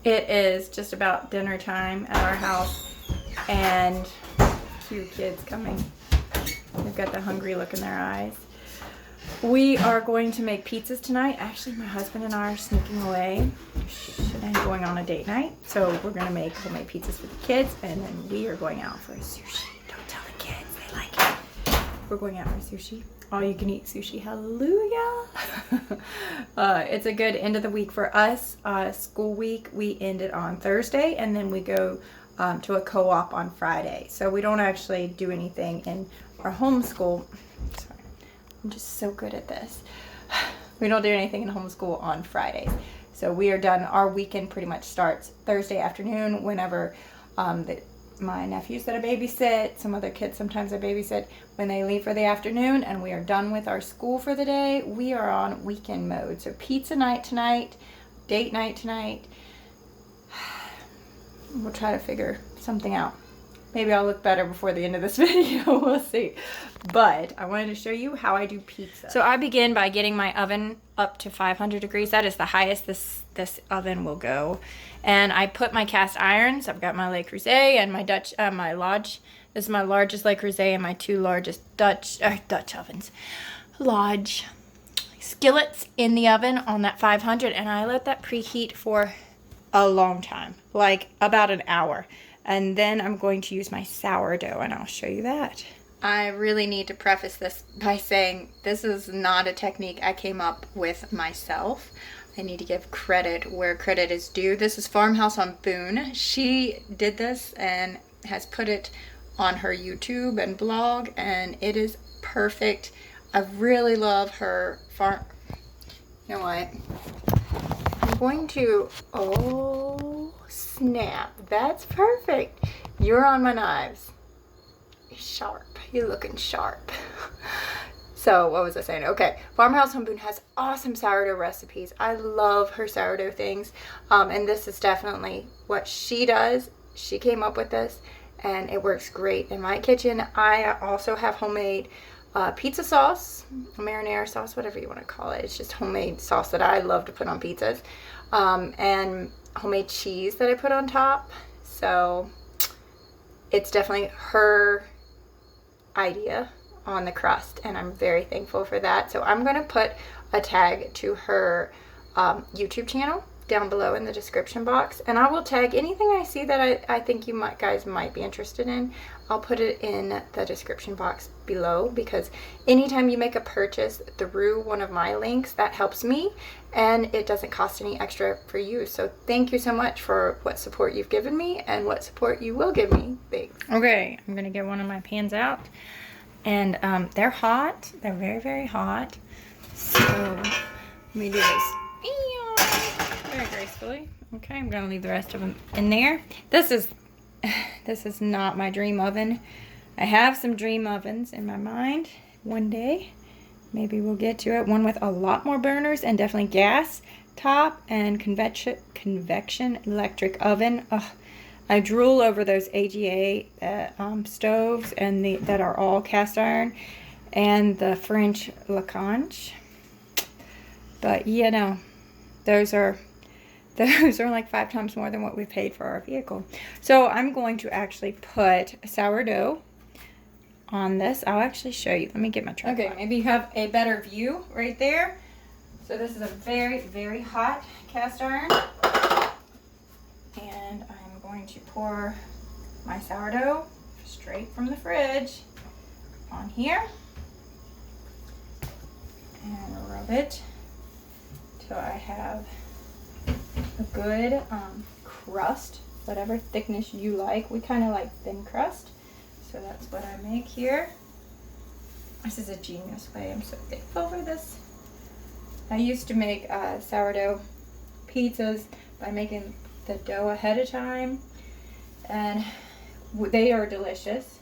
It is just about dinner time at our house, and cute kids coming. They've got the hungry look in their eyes. We are going to make pizzas tonight. Actually, my husband and I are sneaking away and going on a date night. So we're going to make homemade pizzas for the kids, and then we are going out for sushi. Don't tell the kids, they like it. We're going out for sushi. All you can eat sushi, hallelujah. It's a good end of the week for us. School week, we end it on Thursday, and then we go to a co-op on Friday. So we don't actually do anything in our homeschool. Sorry, I'm just so good at this. We don't do anything in homeschool on Fridays. So we are done. Our weekend pretty much starts Thursday afternoon whenever my nephews that I babysit, some other kids sometimes I babysit, when they leave for the afternoon and we are done with our school for the day, we are on weekend mode. So pizza night tonight, date night tonight. We'll try to figure something out. Maybe I'll look better before the end of this video, we'll see. But I wanted to show you how I do pizza. So I begin by getting my oven up to 500 degrees. That is the highest this oven will go. And I put my cast irons. I've got my Le Creuset and my Dutch, my Lodge. This is my largest Le Creuset and my two largest Dutch ovens. Lodge skillets in the oven on that 500, and I let that preheat for a long time, like about an hour. And then I'm going to use my sourdough, and I'll show you that. I really need to preface this by saying this is not a technique I came up with myself. I need to give credit where credit is due. This is Farmhouse on Boone. She did this and has put it on her YouTube and blog, and it is perfect. I really love her farm. You know what? I'm going to, oh snap, that's perfect. You're on my knives. Sharp, you're looking sharp. So what was I saying? Okay, Farmhouse on Boone has awesome sourdough recipes. I love her sourdough things. And this is definitely what she does. She came up with this and it works great in my kitchen. I also have homemade pizza sauce, marinara sauce, whatever you want to call it. It's just homemade sauce that I love to put on pizzas. And homemade cheese that I put on top. So it's definitely her idea on the crust, and I'm very thankful for that. So I'm going to put a tag to her YouTube channel down below in the description box, and I will tag anything I see that I think you guys might be interested in. I'll put it in the description box below, because anytime you make a purchase through one of my links, that helps me and it doesn't cost any extra for you. So thank you so much for what support you've given me and what support you will give me. Thanks. Okay, I'm gonna get one of my pans out, and they're hot. They're very, very hot. So let me do this very gracefully. Okay, I'm gonna leave the rest of them in there. This is not my dream oven. I have some dream ovens in my mind. One day, maybe we'll get to it. One with a lot more burners and definitely gas top and convection electric oven. Ugh, I drool over those AGA stoves and that are all cast iron, and the French Lacanche. But you know, those are like 5 times more than what we paid for our vehicle. So I'm going to actually put sourdough on this. I'll actually show you. Let me get my tripod. Okay, maybe you have a better view right there. So this is a very, very hot cast iron. And I'm going to pour my sourdough straight from the fridge on here. And rub it till I have a good crust, whatever thickness you like. We kind of like thin crust, so that's what I make here. This is a genius way. I'm so thankful for this. I used to make sourdough pizzas by making the dough ahead of time, and they are delicious.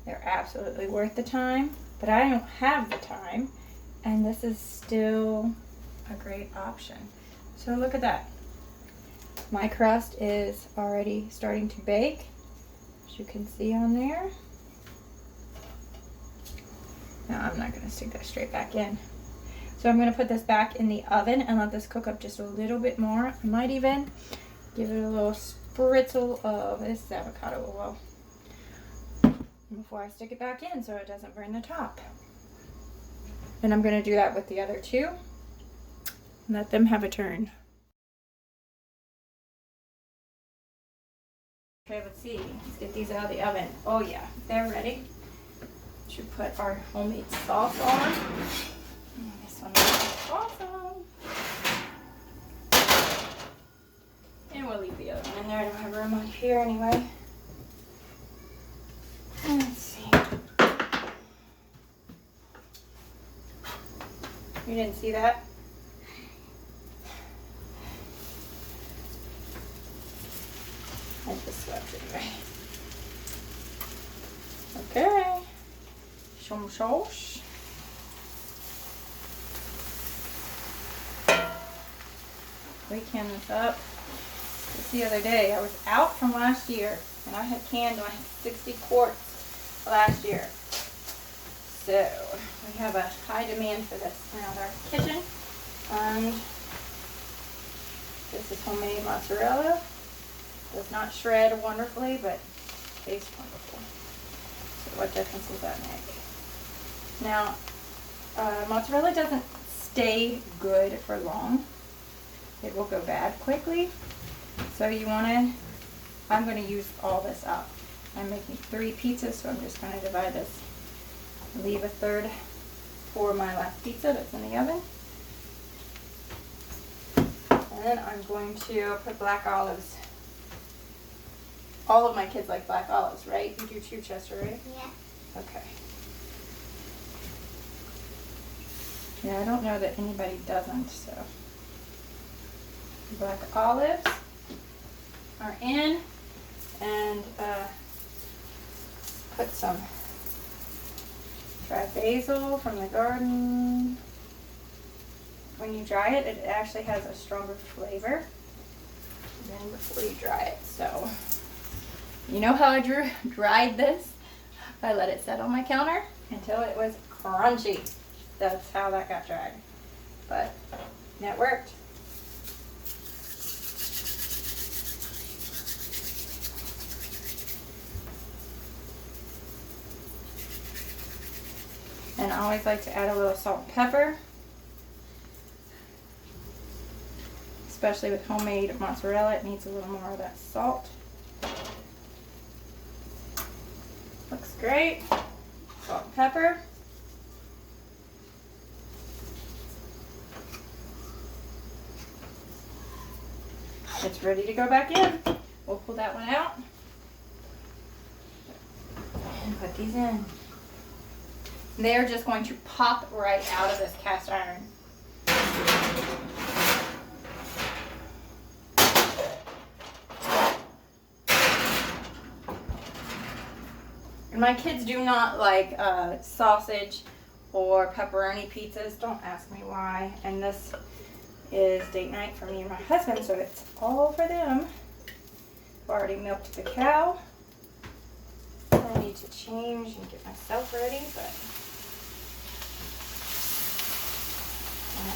They're absolutely worth the time, but I don't have the time, and this is still a great option. So look at that. My crust is already starting to bake, as you can see on there. Now I'm not going to stick that straight back in. So I'm going to put this back in the oven and let this cook up just a little bit more. I might even Give it a little spritzel of this avocado oil before I stick it back in so it doesn't burn the top. And I'm going to do that with the other two. Let them have a turn. Okay, let's see. Let's get these out of the oven. Oh yeah, they're ready. Should put our homemade sauce on. This one is awesome. And we'll leave the other one in there. I don't have room on here anyway. Let's see. You didn't see that? I just swept it anyway. Okay. Some sauce. We can this up. Just the other day, I was out from last year, and I had canned like 60 quarts last year. So we have a high demand for this around our kitchen. And this is homemade mozzarella. Does not shred wonderfully, but tastes wonderful. So what difference does that make? Now, mozzarella doesn't stay good for long. It will go bad quickly. So you want to, I'm going to use all this up. I'm making 3 pizzas, so I'm just going to divide this. Leave a third for my last pizza that's in the oven. And then I'm going to put black olives. All of my kids like black olives, right? You do too, Chester, right? Yeah. Okay. Yeah, I don't know that anybody doesn't, so. Black olives are in, and put some dried basil from the garden. When you dry it, it actually has a stronger flavor than before you dry it. So, you know how I dried this? I let it set on my counter until it was crunchy. That's how that got dried. But that worked. And I always like to add a little salt and pepper, especially with homemade mozzarella. It needs a little more of that salt. Looks great. Salt and pepper. It's ready to go back in. We'll pull that one out and put these in. They're just going to pop right out of this cast iron. And my kids do not like sausage or pepperoni pizzas. Don't ask me why. And this is date night for me and my husband, so it's all for them. I've already milked the cow. I need to change and get myself ready, but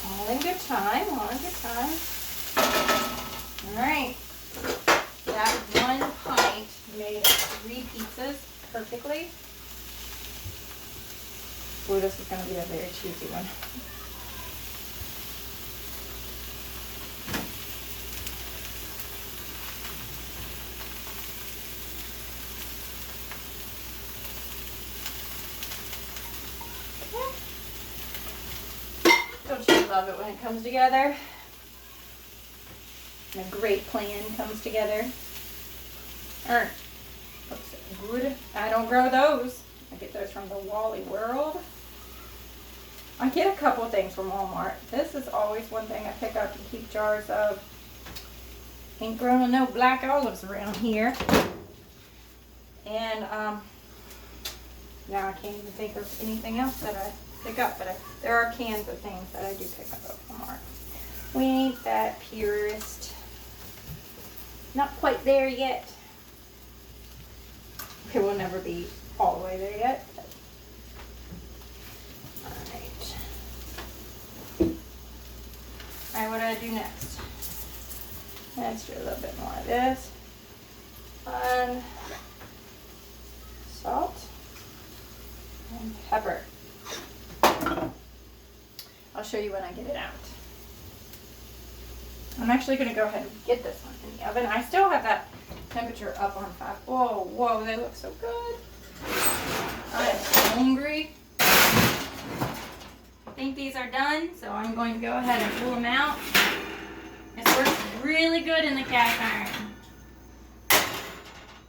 all in good time, all in good time. All right, that 1 pint made 3 pizzas perfectly. Ooh, this is going to be a very cheesy one. Don't you love it when it comes together? And a great plan comes together. Looks good. I don't grow those. I get those from the Wally World. I get a couple things from Walmart. This is always one thing I pick up and keep jars of. Ain't growing no black olives around here. And now I can't even think of anything else that I pick up, but there are cans of things that I do pick up at Walmart. We ain't that purist. Not quite there yet. It will never be all the way there yet. Alright, what do I do next? Let's do a little bit more of this. And salt and pepper. I'll show you when I get it out. I'm actually going to go ahead and get this one in the oven. I still have that temperature up on 5. Whoa, whoa, they look so good. I am hungry. I think these are done, so I'm going to go ahead and pull them out. This works really good in the cast iron.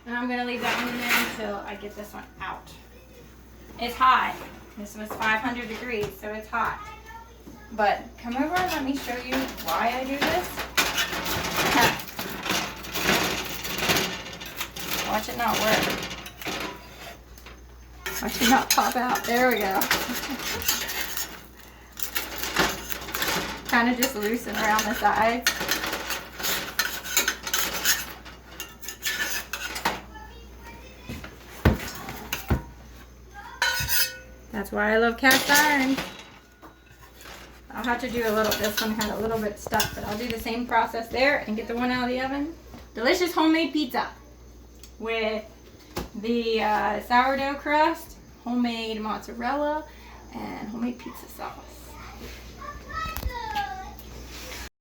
And I'm going to leave that one in there until I get this one out. It's hot. This was 500 degrees, so it's hot. But come over and let me show you why I do this. Watch it not work. Watch it not pop out. There we go. Kind of just loosen around the sides. That's why I love cast iron. I'll have to do this one had a little bit stuck, but I'll do the same process there and get the one out of the oven. Delicious homemade pizza with the sourdough crust, homemade mozzarella, and homemade pizza sauce.